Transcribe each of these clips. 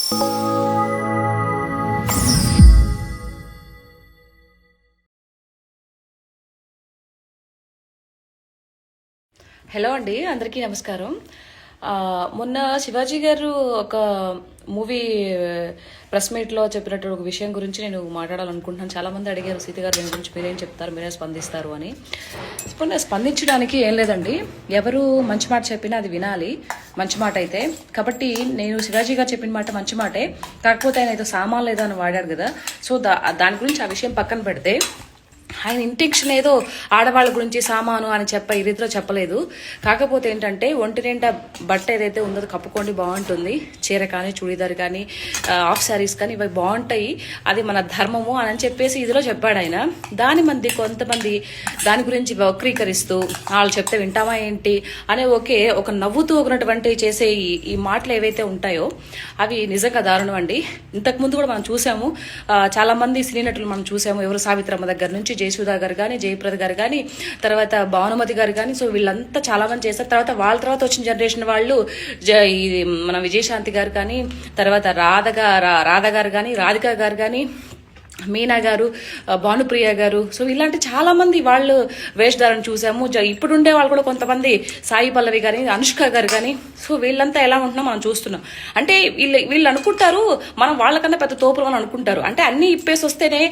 Hello అండి, అందరికీ నమస్కారం. మొన్న శివాజీ గారు ఒక మూవీ ప్రెస్ మీట్లో చెప్పినట్టు ఒక విషయం గురించి నేను మాట్లాడాలనుకుంటున్నాను. చాలామంది అడిగారు, సీత గారు దీని గురించి మీరేం చెప్తారు, మీరేం స్పందిస్తారు అని. ఇప్పుడు స్పందించడానికి ఏం లేదండి, ఎవరు మంచి మాట చెప్పినా అది వినాలి, మంచి మాట అయితే. కాబట్టి నేను శివాజీ గారు చెప్పిన మాట మంచి మాటే, కాకపోతే ఆయన ఏదో సామాన్ లేదో అని వాడారు కదా. సో దాని గురించి ఆ విషయం పక్కన పెడితే, ఆయన ఇంటెన్షన్ ఏదో ఆడవాళ్ళ గురించి సామాను అని ఈ రీతిలో చెప్పలేదు. కాకపోతే ఏంటంటే, ఒంటి నిండా బట్ట ఏదైతే ఉందో కప్పుకోండి, బాగుంటుంది. చీర కానీ, చూడీదార్ కానీ, ఆఫ్ శారీస్ కానీ, ఇవి బాగుంటాయి, అది మన ధర్మము అని చెప్పేసి ఇదిలో చెప్పాడు ఆయన. కొంతమంది దాని గురించి వక్రీకరిస్తూ వాళ్ళు చెప్తే వింటామా ఏంటి అనే ఒక నవ్వుతూ ఉన్నటువంటి చేసే ఈ మాటలు ఏవైతే ఉంటాయో అవి నిజంగా దారుణం అండి. ఇంతకుముందు కూడా మనం చూసాము, చాలా మంది సినీ నటులు మనం చూసాము. ఎవరు సావిత్రమ్మ దగ్గర నుంచి జయసుధా గారు కానీ, జయప్రద గారు కానీ, తర్వాత భానుమతి గారు కానీ, సో వీళ్ళంతా చాలా మంది చేస్తారు. వాళ్ళ తర్వాత వచ్చిన జనరేషన్ వాళ్ళు మన విజయశాంతి గారు కానీ, తర్వాత రాధ గారు కానీ, రాధిక గారు కానీ, మీనా గారు, భానుప్రియ గారు, సో ఇలాంటి చాలా మంది వాళ్ళు వేషధారణ చూసాము. ఇప్పుడుండే వాళ్ళు కూడా కొంతమంది, సాయి పల్లవి కానీ, అనుష్క గారు కానీ, సో వీళ్ళంతా ఎలా ఉంటున్నాం మనం చూస్తున్నాం. అంటే వీళ్ళు అనుకుంటారు మనం వాళ్ళకన్నా పెద్ద తోపులు అని అనుకుంటారు. అంటే అన్ని ఇప్పేసి వస్తేనే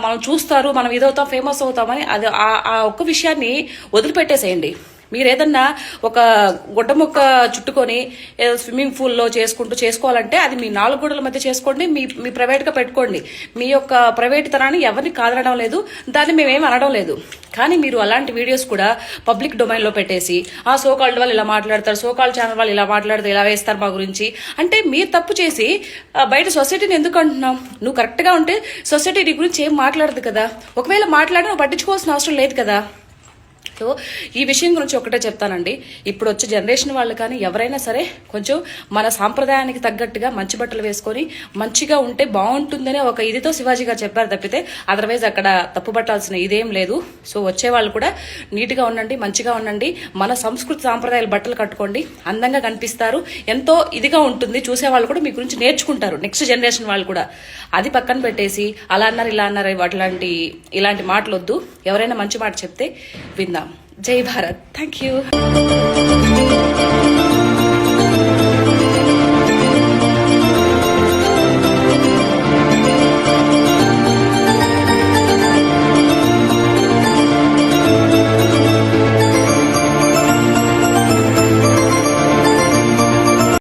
మనం చూస్తారు, మనం ఇదవుతాం, ఫేమస్ అవుతామని. అది ఆ ఒక్క విషయాన్ని వదిలిపెట్టేసేయండి. మీరు ఏదన్నా ఒక గుడ్డ ముక్క చుట్టుకొని స్విమ్మింగ్ పూల్లో చేసుకోవాలంటే అది మీ 4 గోడల మధ్య చేసుకోండి, మీ ప్రైవేట్గా పెట్టుకోండి. మీ యొక్క ప్రైవేట్ తనాన్ని ఎవరిని కాదనడం లేదు, దాన్ని మేమేం అనడం లేదు. కానీ మీరు అలాంటి వీడియోస్ కూడా పబ్లిక్ డొమైన్లో పెట్టేసి, ఆ సోకాల్డ్ వాళ్ళు ఇలా మాట్లాడతారు, సోకాల్డ్ ఛానల్ వాళ్ళు ఇలా మాట్లాడితే ఇలా వేస్తారు మా గురించి అంటే, మీరు తప్పు చేసి బయట సొసైటీని ఎందుకు అంటున్నావు? నువ్వు కరెక్ట్గా ఉంటే సొసైటీ నీ గురించి ఏం మాట్లాడదు కదా. ఒకవేళ మాట్లాడినా నువ్వు పట్టించుకోవాల్సిన అవసరం లేదు కదా. సో ఈ విషయం గురించి ఒకటే చెప్తానండి, ఇప్పుడు వచ్చే జనరేషన్ వాళ్ళు కానీ ఎవరైనా సరే కొంచెం మన సాంప్రదాయానికి తగ్గట్టుగా మంచి బట్టలు వేసుకొని మంచిగా ఉంటే బాగుంటుందనే ఒక ఇదితో శివాజీ గారు చెప్పారు తప్పితే అదర్వైజ్ అక్కడ తప్పు పట్టాల్సిన ఇదేం లేదు. సో వచ్చే వాళ్ళు కూడా నీట్గా ఉండండి, మంచిగా ఉండండి, మన సంస్కృతి సాంప్రదాయాల బట్టలు కట్టుకోండి, అందంగా కనిపిస్తారు, ఎంతో ఇదిగా ఉంటుంది. చూసే వాళ్ళు కూడా మీ గురించి నేర్చుకుంటారు, నెక్స్ట్ జనరేషన్ వాళ్ళు కూడా. అది పక్కన పెట్టేసి అలా అన్నారు ఇలా అన్నారు ఇలాంటి మాటలు వద్దు. ఎవరైనా మంచి మాట చెప్తే విందాం. జై భారత్. Thank you.